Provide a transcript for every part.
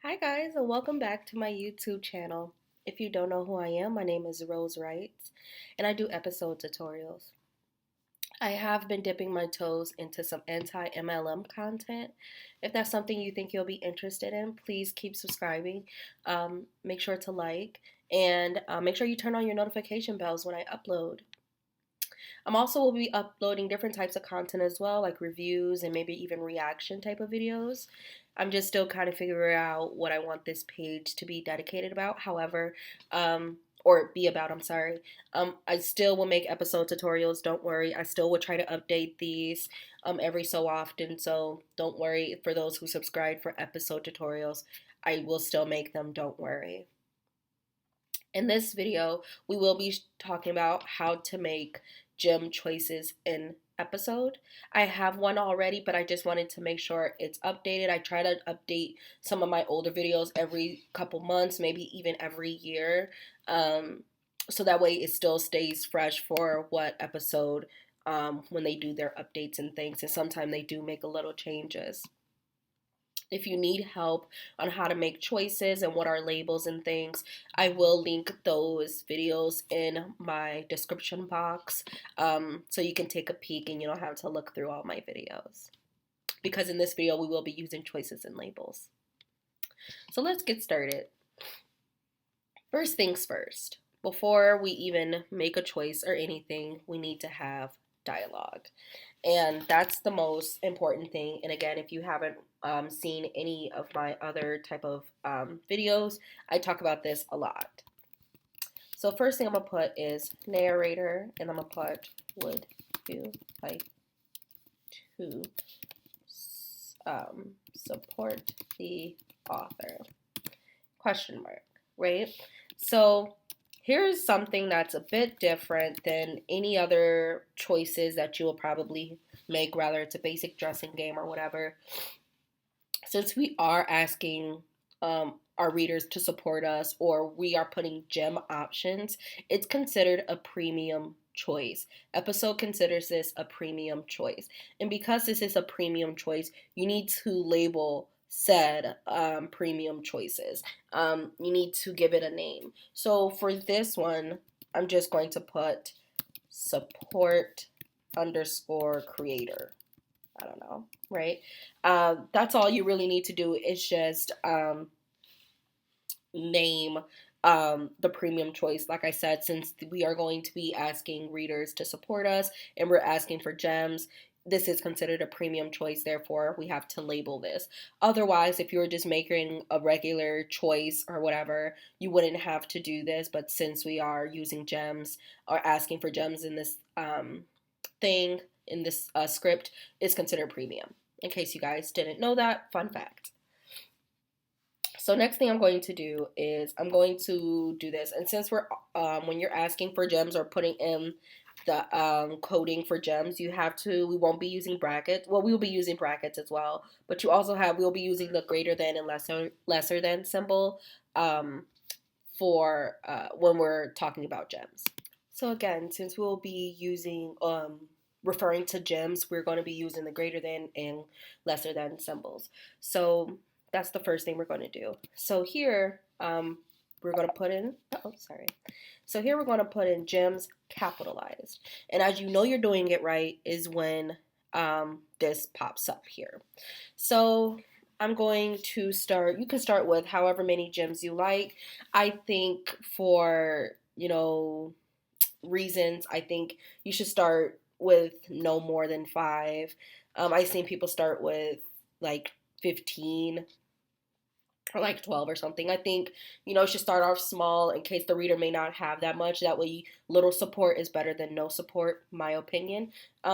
Hi guys, and welcome back to my YouTube channel. If you don't know who I am, my name is Rose Wrights, and I do episode tutorials. I have been dipping my toes into some anti-MLM content. If that's something you think you'll be interested in, please keep subscribing. Make sure to like, and make sure you turn on your notification bells when I upload. I'm also will be uploading different types of content as well, like reviews and maybe even reaction type of videos. I'm just still kind of figuring out what I want this page to be dedicated about. However, or be about, I'm sorry. I still will make episode tutorials. Don't worry. I still will try to update these every so often. So don't worry for those who subscribe for episode tutorials. I will still make them. Don't worry. In this video, we will be talking about how to make gem choices in episode. I have one already, but I just wanted to make sure it's updated. I try to update some of my older videos every couple months, maybe even every year, so that way it still stays fresh for what episode when they do their updates and things. And sometimes they do make a little changes. If you need help on how to make choices and what are labels and things, I will link those videos in my description box, so you can take a peek and you don't have to look through all my videos. Because in this video, we will be using choices and labels. So let's get started. First things first, before we even make a choice or anything, we need to have dialogue. And that's the most important thing. And again, if you haven't seen any of my other type of videos, I talk about this a lot. So first thing I'm going to put is narrator, and I'm going to put would you like to support the author? Question mark, right? So here's something that's a bit different than any other choices that you will probably make, whether it's a basic dressing game or whatever. Since we are asking our readers to support us, or we are putting gem options, it's considered a premium choice. Episode considers this a premium choice. And because this is a premium choice, you need to label said premium choices. You need to give it a name. So for this one, I'm just going to put support underscore creator. I don't know, right? That's all you really need to do is just name the premium choice. Like I said, since we are going to be asking readers to support us and we're asking for gems, this is considered a premium choice, therefore we have to label this. Otherwise, if you were just making a regular choice or whatever, you wouldn't have to do this, but since we are using gems or asking for gems in this thing, in this script, is considered premium. In case you guys didn't know that, fun fact. So next thing I'm going to do is I'm going to do this. And since we're, when you're asking for gems or putting in the coding for gems, you have to, we won't be using brackets. Well, we will be using brackets as well. But you also have, we'll be using the greater than and lesser than symbol for when we're talking about gems. So again, since we'll be using, referring to gems, we're going to be using the greater than and lesser than symbols. So that's the first thing we're going to do. So here, we're going to put in, So here we're going to put in gems capitalized. And as you know you're doing it right is when this pops up here. So I'm going to start, you can start with however many gems you like. I think for, reasons, I think you should start with no more than 5. I've seen people start with like 15 or like 12 or something. I think, you should start off small in case the reader may not have that much. That way, little support is better than no support, my opinion.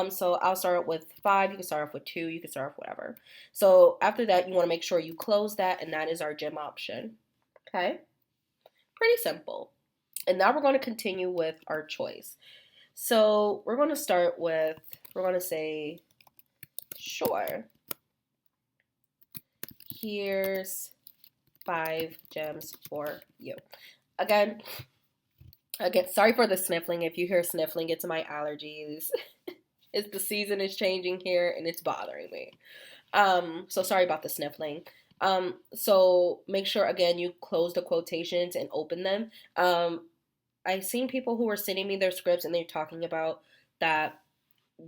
So I'll start with 5. You can start off with 2. You can start off whatever. So after that, you want to make sure you close that, and that is our gem option. Okay? Pretty simple. And now we're going to continue with our choice. So we're going to start with, we're going to say, sure, here's 5 gems for you. Again, sorry for the sniffling. If you hear sniffling, it's my allergies. It's the season is changing here and it's bothering me. So sorry about the sniffling. So make sure again you close the quotations and open them. I've seen people who are sending me their scripts and they're talking about that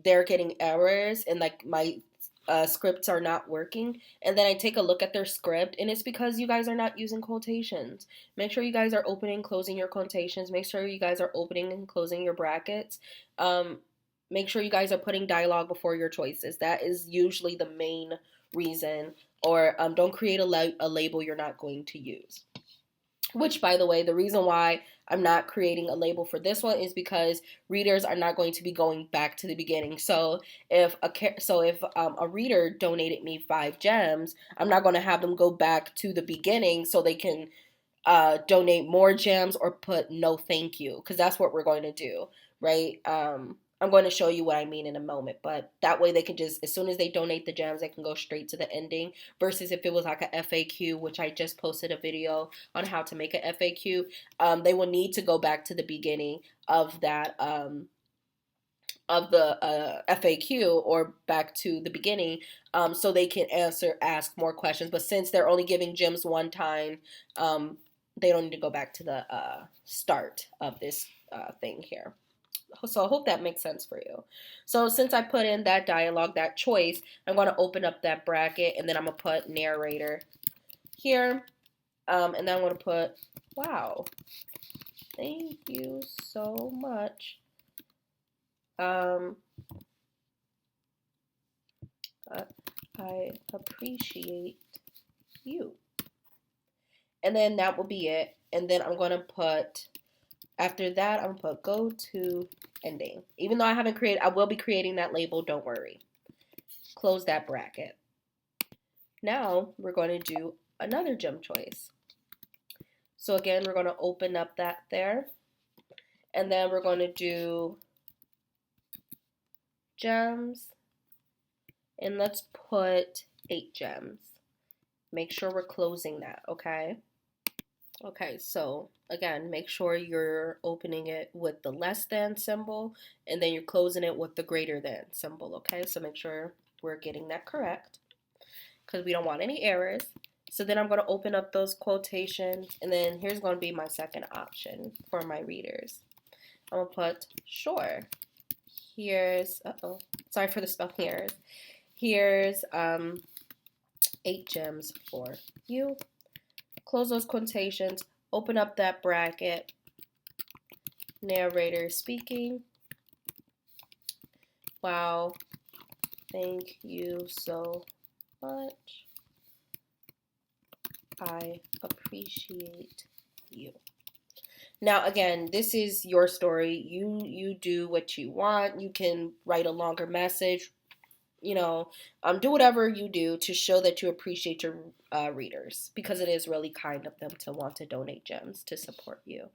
they're getting errors and like my scripts are not working. And then I take a look at their script and it's because you guys are not using quotations. Make sure you guys are opening and closing your quotations. Make sure you guys are opening and closing your brackets. Um, Make sure you guys are putting dialogue before your choices. That is usually the main reason. Or don't create a label you're not going to use. Which, by the way, the reason why I'm not creating a label for this one is because readers are not going to be going back to the beginning. So if a reader donated me 5 gems, I'm not going to have them go back to the beginning so they can donate more gems or put no thank you, because that's what we're going to do, right? I'm going to show you what I mean in a moment, but that way they can just, as soon as they donate the gems, they can go straight to the ending. Versus if it was like a FAQ, which I just posted a video on how to make a FAQ, they will need to go back to the beginning of that of the FAQ or back to the beginning, so they can ask more questions. But since they're only giving gems one time, they don't need to go back to the start of this thing here. So I hope that makes sense for you. So since I put in that dialogue, that choice, I'm going to open up that bracket and then I'm going to put narrator here. And then I'm going to put, wow, thank you so much. I appreciate you. And then that will be it. And then I'm going to put, after that, I'm going to put go to ending. Even though I haven't created, I will be creating that label, don't worry. Close that bracket. Now we're going to do another gem choice. So again, we're going to open up that there. And then we're going to do gems. And let's put 8 gems. Make sure we're closing that, okay? Okay, so again, make sure you're opening it with the less than symbol and then you're closing it with the greater than symbol, okay? So make sure we're getting that correct because we don't want any errors. So then I'm going to open up those quotations and then here's going to be my second option for my readers. I'm going to put sure. Here's, sorry for the spelling errors. Here's 8 gems for you. Close those quotations, open up that bracket, narrator speaking. Wow, thank you so much. I appreciate you. Now again, this is your story. You do what you want. You can write a longer message, do whatever you do to show that you appreciate your readers, because it is really kind of them to want to donate gems to support you.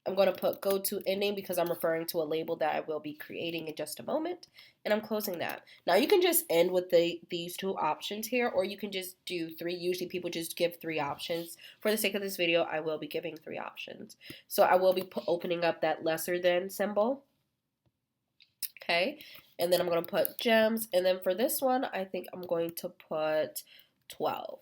I'm going to put go to ending because I'm referring to a label that I will be creating in just a moment, and I'm closing that. Now you can just end with these 2 options here, or you can just do 3. Usually people just give 3 options. For the sake of this video, I will be giving 3 options. So I will be opening up that lesser than symbol. Okay, and then I'm going to put gems, and then for this one, I think I'm going to put 12.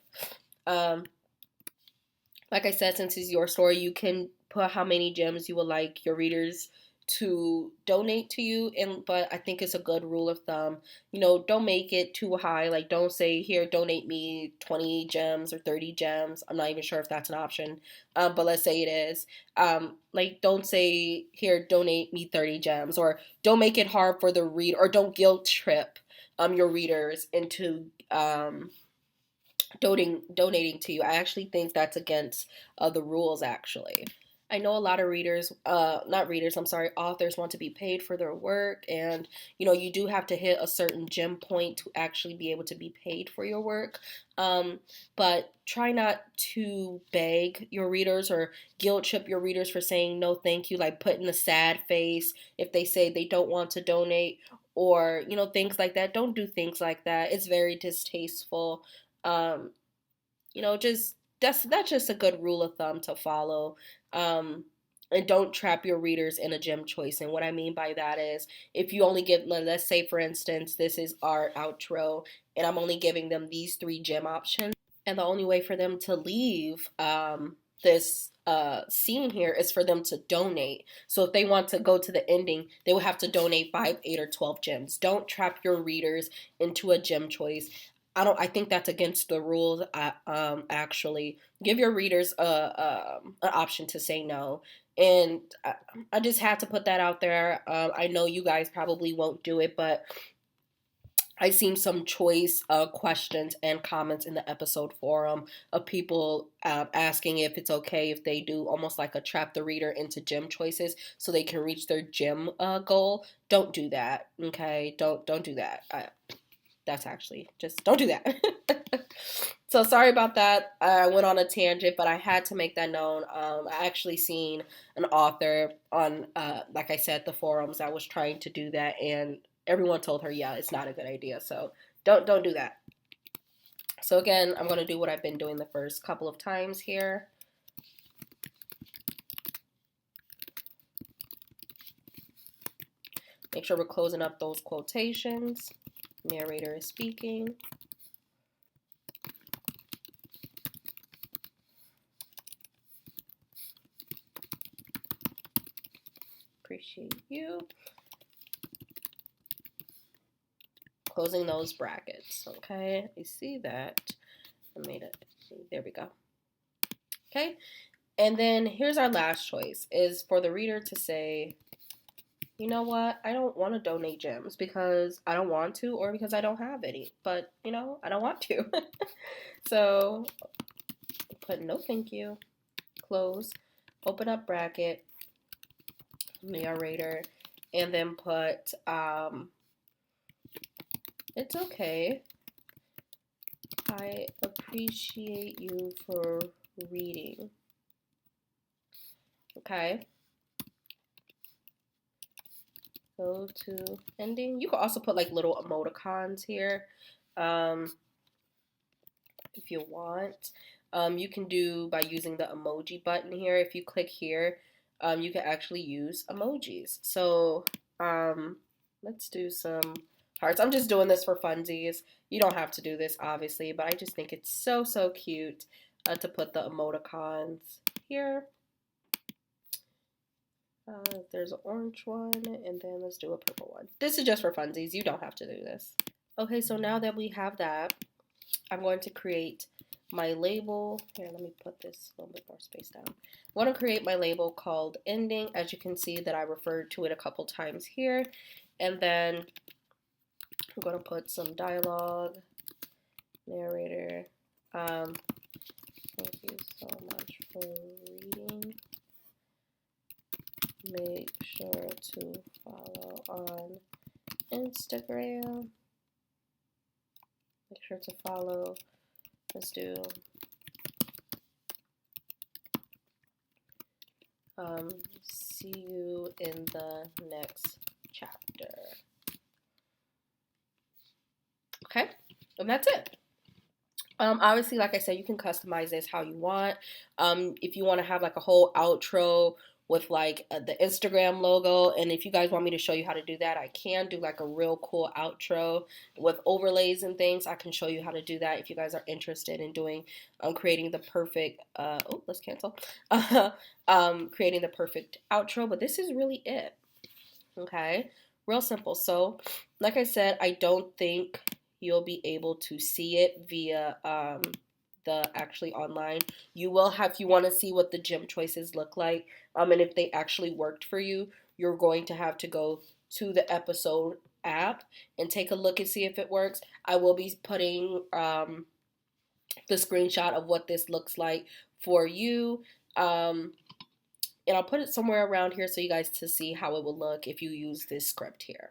Like I said, since it's your story, you can put how many gems you would like your readers to donate to you, but I think it's a good rule of thumb. Don't make it too high. Like, don't say, here, donate me 20 gems or 30 gems. I'm not even sure if that's an option, but let's say it is. Like, don't say, here, donate me 30 gems, or don't make it hard for the reader, or don't guilt trip your readers into donating to you. I actually think that's against the rules, actually. I know a lot of authors want to be paid for their work, and you do have to hit a certain gem point to actually be able to be paid for your work. But try not to beg your readers or guilt trip your readers for saying no thank you, like putting a sad face if they say they don't want to donate, or things like that. Don't do things like that. It's very distasteful. Um, just that's just a good rule of thumb to follow. And don't trap your readers in a gem choice. And what I mean by that is, if you only give, let's say for instance, this is our outro, and I'm only giving them these 3 gem options. And the only way for them to leave this scene here is for them to donate. So if they want to go to the ending, they would have to donate 5, 8, or 12 gems. Don't trap your readers into a gem choice. I think that's against the rules. Actually, give your readers an option to say no. And I just had to put that out there. I know you guys probably won't do it, but I've seen some choice questions and comments in the episode forum of people asking if it's okay if they do almost like a trap the reader into gym choices so they can reach their gym goal. Don't do that, okay? Don't do that. That's actually just don't do that. So sorry about that. I went on a tangent, but I had to make that known. I actually seen an author on, like I said, the forums that was trying to do that, and everyone told her, yeah, it's not a good idea. So don't do that. So again, I'm gonna do what I've been doing the first couple of times here. Make sure we're closing up those quotations. Narrator is speaking. Appreciate you. Closing those brackets, okay? You see that? I made it. There we go. Okay, and then here's our last choice, is for the reader to say, you know what, I don't want to donate gems because I don't want to or because I don't have any, but you know, I don't want to. So put no thank you, close, open up bracket, narrator, and then put it's okay, I appreciate you for reading. Okay, go to ending. You can also put like little emoticons here if you want. You can do by using the emoji button here. If you click here, you can actually use emojis. So let's do some hearts. I'm just doing this for funsies. You don't have to do this, obviously, but I just think it's so, so cute to put the emoticons here. There's an orange one, and then let's do a purple one. This is just for funsies. You don't have to do this. Okay, so now that we have that, I'm going to create my label. Here, let me put this a little bit more space down. I want to create my label called ending. As you can see that I referred to it a couple times here. And then I'm going to put some dialogue, narrator. Thank you so much for reading. Make sure to follow on Instagram. Make sure to follow. Let's do see you in the next chapter. Okay, and that's it. Obviously, like I said, you can customize this how you want. If you want to have like a whole outro with like the Instagram logo, and if you guys want me to show you how to do that, I can do like a real cool outro with overlays and things. I can show you how to do that if you guys are interested in doing creating the perfect oh, let's cancel creating the perfect outro. But this is really it. Okay, real simple. So like I said, I don't think you'll be able to see it via the actually online. You will have, if you want to see what the gym choices look like, and if they actually worked for you, you're going to have to go to the episode app and take a look and see if it works. I will be putting the screenshot of what this looks like for you. And I'll put it somewhere around here so you guys to see how it will look if you use this script here.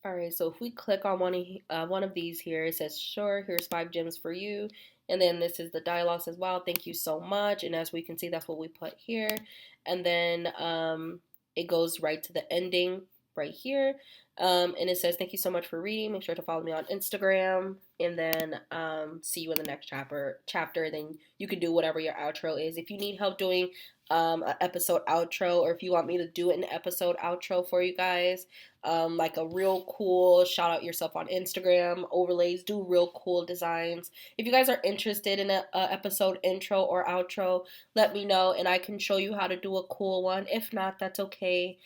All right, so if we click on one of these here, it says, sure, here's 5 gems for you. And then this is the dialogue as well. Thank you so much. And as we can see, that's what we put here. And then it goes right to the ending right here. And it says, thank you so much for reading. Make sure to follow me on Instagram. and then see you in the next chapter. Then you can do whatever your outro is. If you need help doing an episode outro, or if you want me to do an episode outro for you guys, like a real cool shout out yourself on Instagram overlays, do real cool designs. If you guys are interested in a episode intro or outro, let me know and I can show you how to do a cool one. If not, that's okay.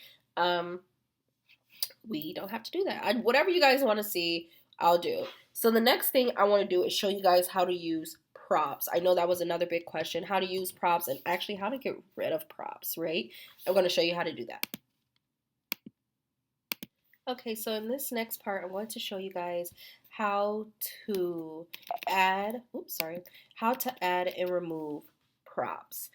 We don't have to do that. Whatever you guys want to see, I'll do. So the next thing I want to do is show you guys how to use props. I know that was another big question, how to use props and actually how to get rid of props, right? I'm going to show you how to do that. Okay, so in this next part, I want to show you guys how to add, how to add and remove props.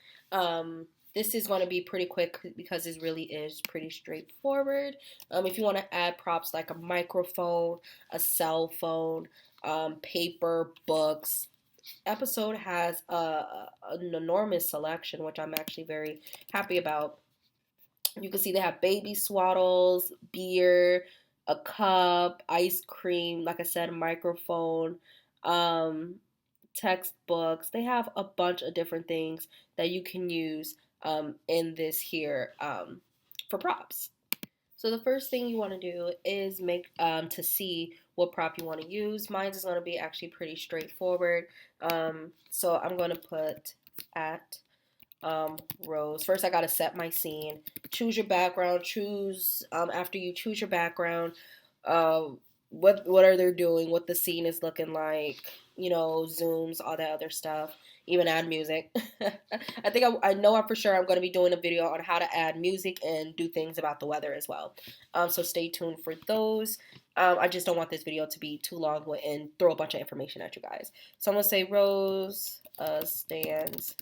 This is going to be pretty quick because it really is pretty straightforward. If you want to add props like a microphone, a cell phone, paper, books, Episode has an enormous selection, which I'm actually very happy about. You can see they have baby swaddles, beer, a cup, ice cream, like I said, a microphone, um, textbooks. They have a bunch of different things that you can use in this here for props. So the first thing you want to do is make to see what prop you want to use. Mine is going to be actually pretty straightforward. So I'm going to put at Rose. First, I got to set my scene. Choose your background. Choose after you choose your background, uh, what are they doing? What the scene is looking like? You know, zooms, all that other stuff. Even add music. I think I know for sure I'm going to be doing a video on how to add music and do things about the weather as well. So stay tuned for those. I just don't want this video to be too long and throw a bunch of information at you guys. So I'm going to say Rose stands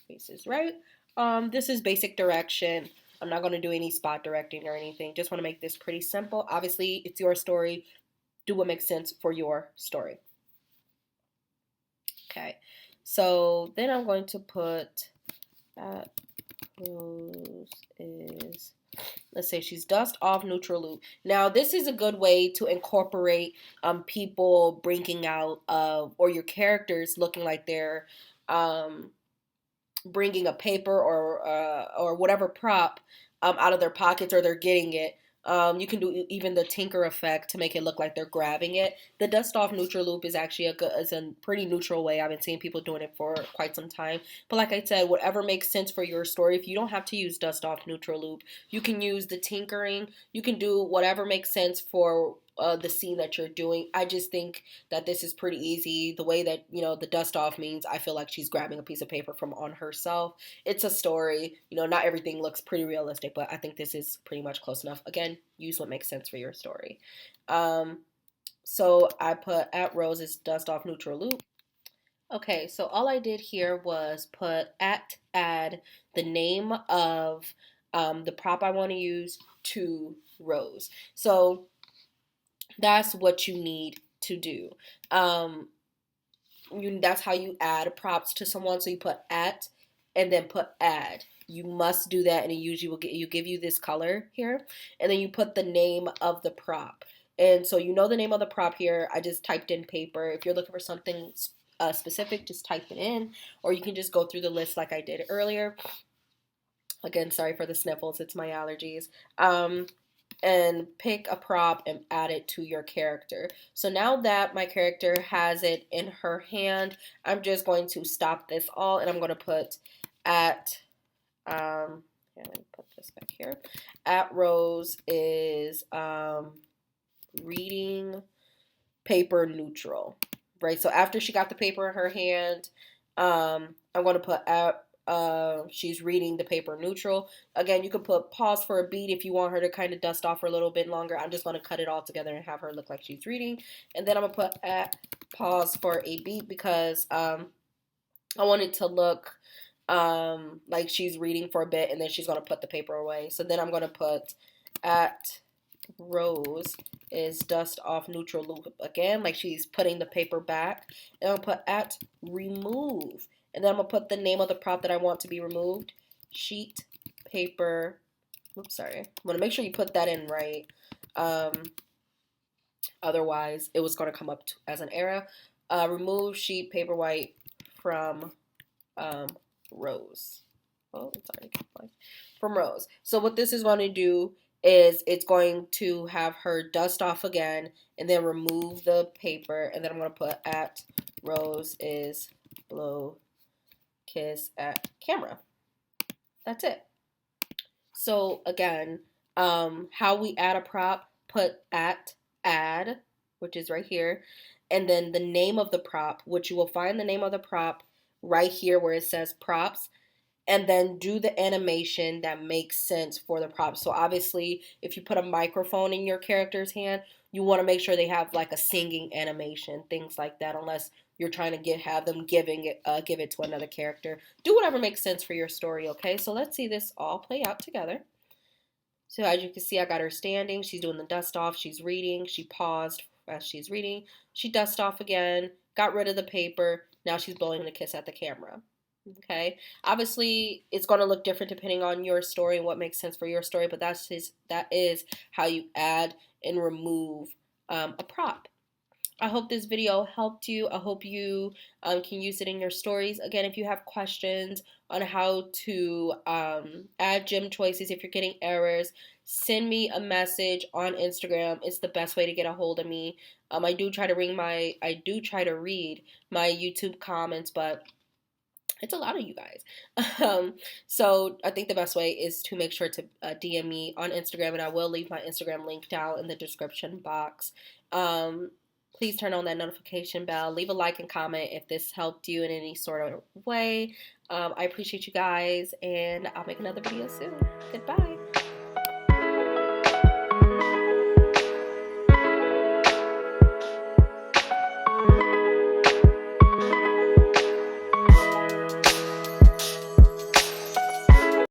faces right. This is basic direction. I'm not going to do any spot directing or anything. Just want to make this pretty simple. Obviously, it's your story. Do what makes sense for your story. Okay, so then I'm going to put that Rose is, let's say she's dust off neutral loop. Now this is a good way to incorporate people bringing out or your characters looking like they're bringing a paper or whatever prop out of their pockets or they're getting it. You can do even the tinker effect to make it look like they're grabbing it. The dust off neutral loop is actually a pretty neutral way. I've been seeing people doing it for quite some time. But like I said, whatever makes sense for your story. If you don't have to use dust off neutral loop, you can use the tinkering. You can do whatever makes sense for the scene that you're doing. I just think that this is pretty easy. The way that, you know, the dust off means I feel like she's grabbing a piece of paper from on herself. It's a story. You know, not everything looks pretty realistic, but I think this is pretty much close enough. Again, use what makes sense for your story. So I put at Rose's dust off neutral loop. Okay, so all I did here was put add the name of the prop I want to use to Rose. So that's what you need to do. That's how you add props to someone. So you put at and then put add. You must do that, and it usually will give you this color here, and then you put the name of the prop. And so you know the name of the prop here. I just typed in paper. If you're looking for something specific, just type it in, or you can just go through the list like I did earlier. Again, sorry for the sniffles. It's my allergies. And pick a prop and add it to your character. So now that my character has it in her hand, I'm just going to stop this all and I'm going to put at, here, let me put this back here. At Rose is reading paper neutral, right? So after she got the paper in her hand, I'm going to put at she's reading the paper neutral. Again, you could put pause for a beat if you want her to kind of dust off for a little bit longer. I'm just going to cut it all together and have her look like she's reading. And then I'm going to put at pause for a beat because I want it to look like she's reading for a bit and then she's going to put the paper away. So then I'm going to put at Rose is dust off neutral loop again, like she's putting the paper back. And I'll put at remove. And then I'm going to put the name of the prop that I want to be removed. Sheet, paper. Oops, sorry. I'm going to make sure you put that in right. Otherwise, it was going to come up as an error. Remove sheet paper white from Rose. Oh, it's already from Rose. So what this is going to do is it's going to have her dust off again and then remove the paper, and then I'm going to put at Rose is blow kiss at camera. That's it. So again, how we add a prop, put at add, which is right here, and then the name of the prop, which you will find the name of the prop right here where it says props, and then do the animation that makes sense for the prop. So obviously, if you put a microphone in your character's hand, you want to make sure they have like a singing animation, things like that, unless you're trying to have them give it to another character. Do whatever makes sense for your story, okay? So let's see this all play out together. So as you can see, I got her standing. She's doing the dust off. She's reading. She paused as she's reading. She dusted off again, got rid of the paper. Now she's blowing the kiss at the camera. Okay. Obviously, it's going to look different depending on your story and what makes sense for your story, but that is how you add and remove a prop. I hope this video helped you. I hope you can use it in your stories. Again, if you have questions on how to add gem choices, if you're getting errors, send me a message on Instagram. It's the best way to get a hold of me. I do try to read my YouTube comments, but it's a lot of you guys. So I think the best way is to make sure to DM me on Instagram, and I will leave my Instagram link down in the description box. Please turn on that notification bell. Leave a like and comment if this helped you in any sort of way. I appreciate you guys, and I'll make another video soon. Goodbye.